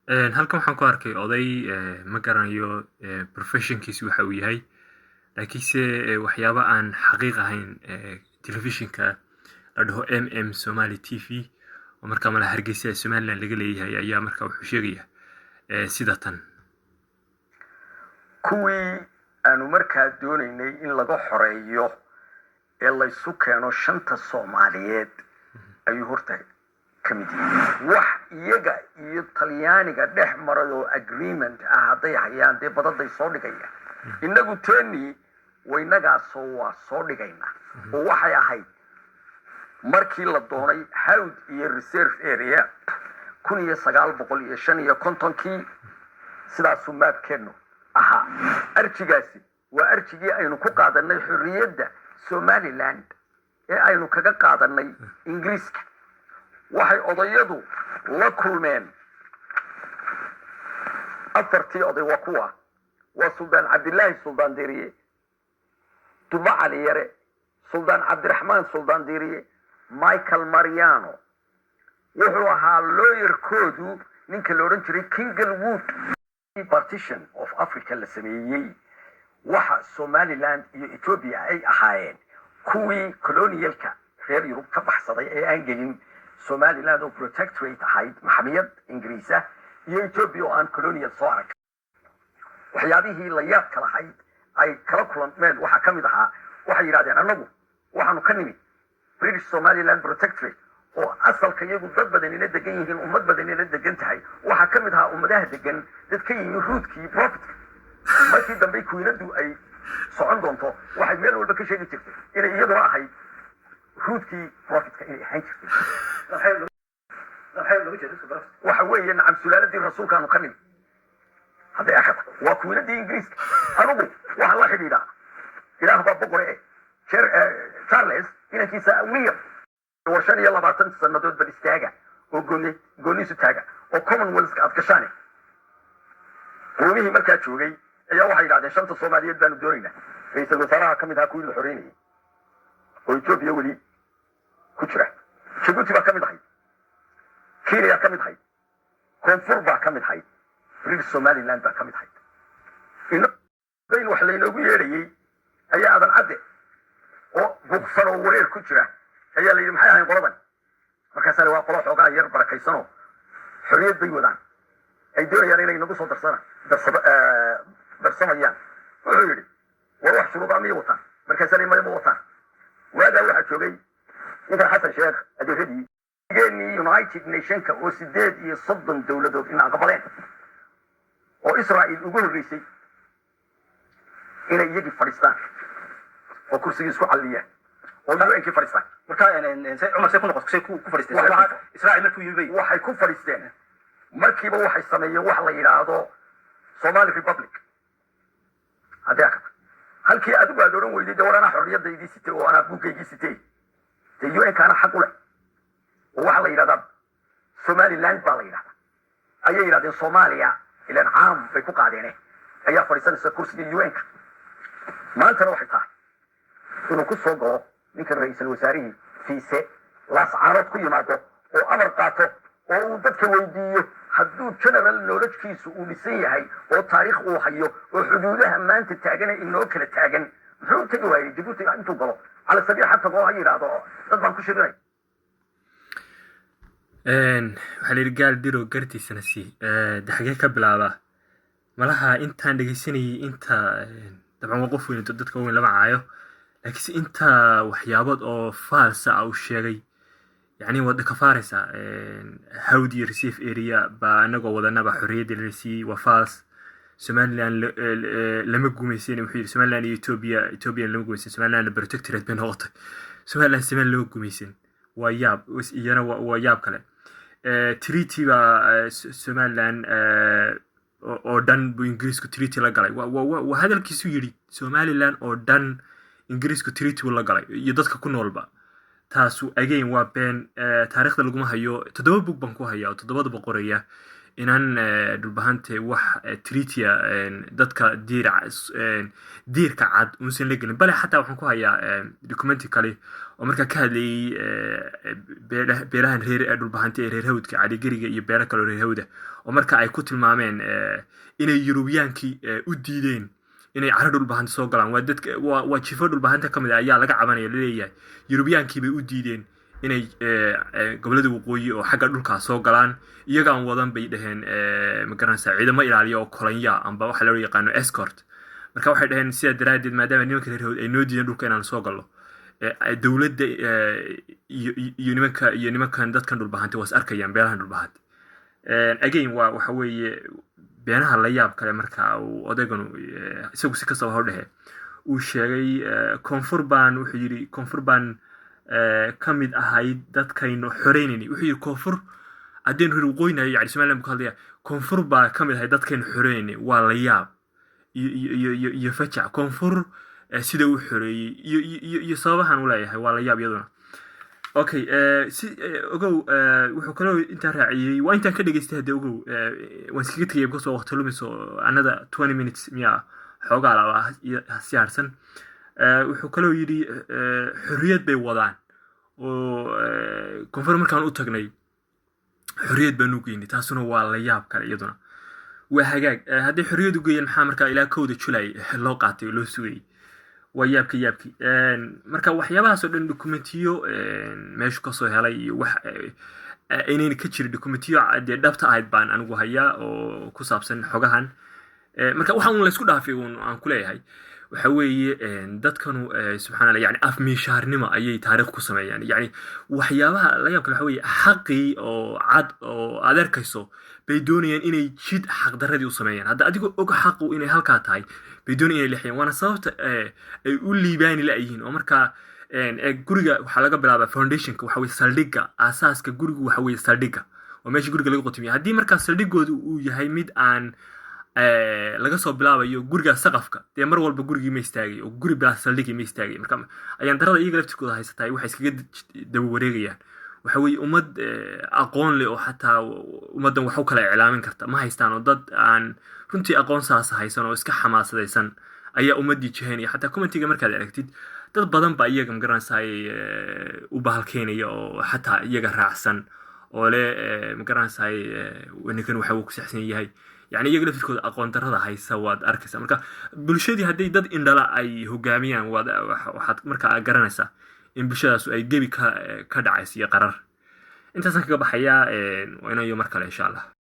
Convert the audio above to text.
halkan waxaan ku arkay oday ma garanayo professionkiisu waxa uu yahay laakiinse waxyaabo aan xaqiiq ahayn telefishinka la dhaho Somali TV oo markaa mala Hargeysa ee Somaliland laga leeyahay ayaa markaa wuxuu sheegaya sida tan kuwii aanu markaa doonaynay in laga xoreeyo ee laysu keeno shanta Soomaaliyeed ayuu horta ka mid yahay wax iyaga iyo Talyaaniga dhex maray oo agreement ah hadday hayaan dee badaday soo dhigaya inagu teeni waynagaasoo waa soo dhigayna oo waxay ahayd markii la doonay hawd iyo reserve area 1955 sidaasuu maabkeenu ahaa arjigaasi waa arjigii aynu ku qaadanay xorriyadda Somaliland ee aynu kaga qaadanay Ingiriiska waxay odayadu la kulmeen afartii oday waa kuwa waa Sultan Cabdillaahi Sultan Diriye Duba Cali Yare Sultan Cabdiraxmaan Sultan Diriye Michael Mariano wuxuu ahaa lawyer-koodu ninka la odhan jiray Kinglewood partition of Africa la sameeyey waxa Somaliland iyo Ethiopia ay ahaayeen kuwii colonialka reer Yurub ka baxsaday ee aan gelin Somaliland oo protectorate ahayd maxamiyad Ingiriisa iyo Ethiopia oo aan colonial soo arag waxyaabihii la yaab kala ahayd ay kala kulmeen waxa ka mid ahaa waxay yiraahdeen anagu waxaanu ka nimid British Somaliland protectorate oo asalka iyagu dad badan ina degan yihiin ummad badan ina degan tahay waxa ka mid ahaa ummadaha degan dad ka yimid roodkii profit markii dambe kuwinadu ay socon doonto waxay meel walba ka sheegi jirtay inay iyadu ahayd roodkii profitka inay ahaan jirtay waxa weeye nacam sulaaladii rasuulkaanu ka nimid hadday akhata waa kuwinadii Ingiriiska anigu waxaan la xidhiidhaa ilaah baa boqore Charles inankiisa William warshad iyo 20 sanadood bal istaaga oo gooniisu taaga oo Commonwealth ka adkashaane qoomihii markaa joogay ayaa waxay yiraahdeen shanta Soomaaliyeed baanu doonaynaa ra'iisul wasaaraha ka mid ah kuwii la xoreynayay oo Ethiopia wali ku jira Djibouti baa ka mid ahay Kenya ka mid ahay Koonfur baa ka mid ahay British Somaliland baa ka mid ahay in wax laynoogu yeerayay ayaa adan cadde oo buqsan oo wareer ku jira ayaa la yiri maxay ahayn qoladan markaas waa qolo xoogaa yar barakaysanoo xorriyad bay wadaan ay doonayaan inay nagu soo darsanayaan wuxuu yidhi war wax shuruudaa miyay wataan markaas ay ma wataan waagaa waxaa joogay ninkan xasan sheekh adeeradii geeni United Nationka oo 38 dowladood in aqbaleen oo Israa'iil ugu horreysay inay iyagii fadhiistaan oo kursiga isku calliyaan oo UN-kii fadhiistaan marka Umar say ku noqotay ku fadhiistay waxa Israa'iil markuu yimid waxay ku fadhiisteen markiiba waxay sameeyeen wax la yiraahdo Somali Republic hadda halkii adigu aad oran weyday dawlana xorriyadaydii sitay oo ana buugaygii sitay UN-kana xaq u leh oo waxa la yiraahdaa Somaliland baa la yiraahdaa ayay yiraahdeen Soomaaliya ilaan caam bay ku qaadeen ayaa fadhiisanaysa kursiga UN-ka maantana waxay tahay inuu ku soo galo ninka ra'iisul wasaarihi fiise laas caarad ku yimaado oo amar qaato oo uu dadka weydiiyo hadduu general knowledge-kiisu uu dhisan yahay oo taariikh uu hayo oo xuduudaha maanta taagan inoo kala taagan muxuu tagi waayay Djibouti intuu galo cala sabiil xataa oo ay yiraahdo dad baan ku shirinay waxa la yiri gaal diro gartiisana si daxagee ka bilaaba malaha intaan dhageysanayay inta dabcan qof weyn dadka weyn lama caayo laakiin inta waxyaabood oo falsa ah uu sheegay يعني wada ka faaraysa hawd iyo receive area ba anagoo wadanaba xorriyada la siiyay wafaas Somaliland lama gumaysan wuxuu yiri Somaliland iyo Ethiopia lama gumaysan Somaliland protectorate bay noqotay Somaliland lama gumaysan waa yaab iyana waa yaab kale treaty ba Somaliland oo dhan bu Ingiriisku treaty la galay waa hadalkiisu yiri Somaliland oo dhan Ingiriisku treaty la galay iyo dadka ku noolba taasu again waa been taariikhda lagu ma hayo 7 book baan ku hayaa 7 boqoraya inaan dhulbahante wax treatia dadka diirka cad uusan la gelin bale xataa waxaan ku hayaa documenti kale oo markaa ka hadlayay beelahan reer dhulbahante ee reer hawdka caligeriga iyo beelo kale oo reer hawda oo marka ay ku tilmaameen inay Yurubyaankii u diideen inay caro dhulbahante soo galaan waa jifo dhulbahante ka mid ah ayaa laga cabanaya leeyahay Yurubyaankii bay u diideen inay gobolada waqooyi oo xagga dhulka soo galaan iyagaan wadan bay dhaheen ma garanaysaa ciidamo ilaaliya oo kolanya amba waxa loo yaqaano escort marka waxay dhaheen sida daraadeed maadaama nimanka reer hawd ay noo diideen dhulka inaan soo galno dawladda iyo nimankan dadkan dhulbahante was arkayaan beelahan dhulbahante again waxa weeye beenaha la yaab kale marka uu odayganu isagu si kastaba hor dhehe uu sheegay koonfur baan wuxuu yiri koonfur baan ka mid ahayd dadkaynu xoreynayni wuxuu yiri koonfur haddaynu reer waqooyinayo yani Somaliland buu ka hadlaya koonfur baa ka mid ahayd dadkaynu xoreynayni waa la yaab iyo fajac koonfur sida uu xoreeyay iyo sababahan uu leeyahay waa la yaab iyaduna okay si ogow wuxuu kaloo inta raaciyay waa inta ka dhageystay hadda ogow waan iskaga tagay because waqti lumiso another 20 minutes miya xoogaa laba si harsan wuxuu kaloo yiri xorriyad bay wadaan oo koonfur markaan u tagnay xorriyad baan u geynay taasuna waa la yaab kale iyaduna waa hagaag haddii xorriyad u geeyeen maxaa markaa ilaa 1 July loo qaatay loo sugay waa yaabki marka waxyaabahaas oo dhan dokumentiyo meesha ka soo helay iyo wax inay ka jira dokumentiyo dhabta ahayd baan anigu hayaa oo ku saabsan xogahan marka waxaan la isku dhaafay aan ku leeyahay waxa weeye dadkanu subxaanallah yani af miishaarnimo ayay taariikh ku sameeyaan yani waxyaabaha la yaab kale waxa weeye xaqii oo cad oo aad arkayso bay doonayaan inay jid xaq daradii u sameeyaan hadda adigoo og xaqu inay halkaa tahay bay doonayaan inay leexiyaan waana sababta ay u liibaani la'yihiin oo markaa guriga waxaa laga bilaabaa foundationka waxa weeye saldhigga aasaaska gurigu waxa weeye saldhigga oo meesha guriga laga qotomiya haddii markaa saldhiggoodu uu yahay mid aan laga soo bilaabayo guriga saqafka dee mar walba gurigii ma istaagay oo guri bilaa saldhigii ma istaagay marka ayaan darada iyaga laftirkooda haysatahay waxay iskaga daba wareegayaan waxa weeye ummad aqoon leh oo xataa ummaddan wax u kala iclaamin karta ma haystaan oo dad aan runtii aqoon saas haysan oo iska xamaasadaysan ayaa ummaddii jihaynaya xataa commentiga markaad aragtid dad badan baa iyaga magaranaysaay u bahalkeynaya oo xataa iyaga raacsan oo le magaranaysaay ninkan waxa uu ku saxsan yahay يعني iyaga laftirkooda aqoon darada haysa waad arkaysaa marka bulshadii hadday dad indhala ay hogaamiyaan waxaad markaa garanaysaa in bulshadaas ay gebi ka dhacayso iyo qarar intaasaan kaga baxayaa waa inayo mar kale insha allah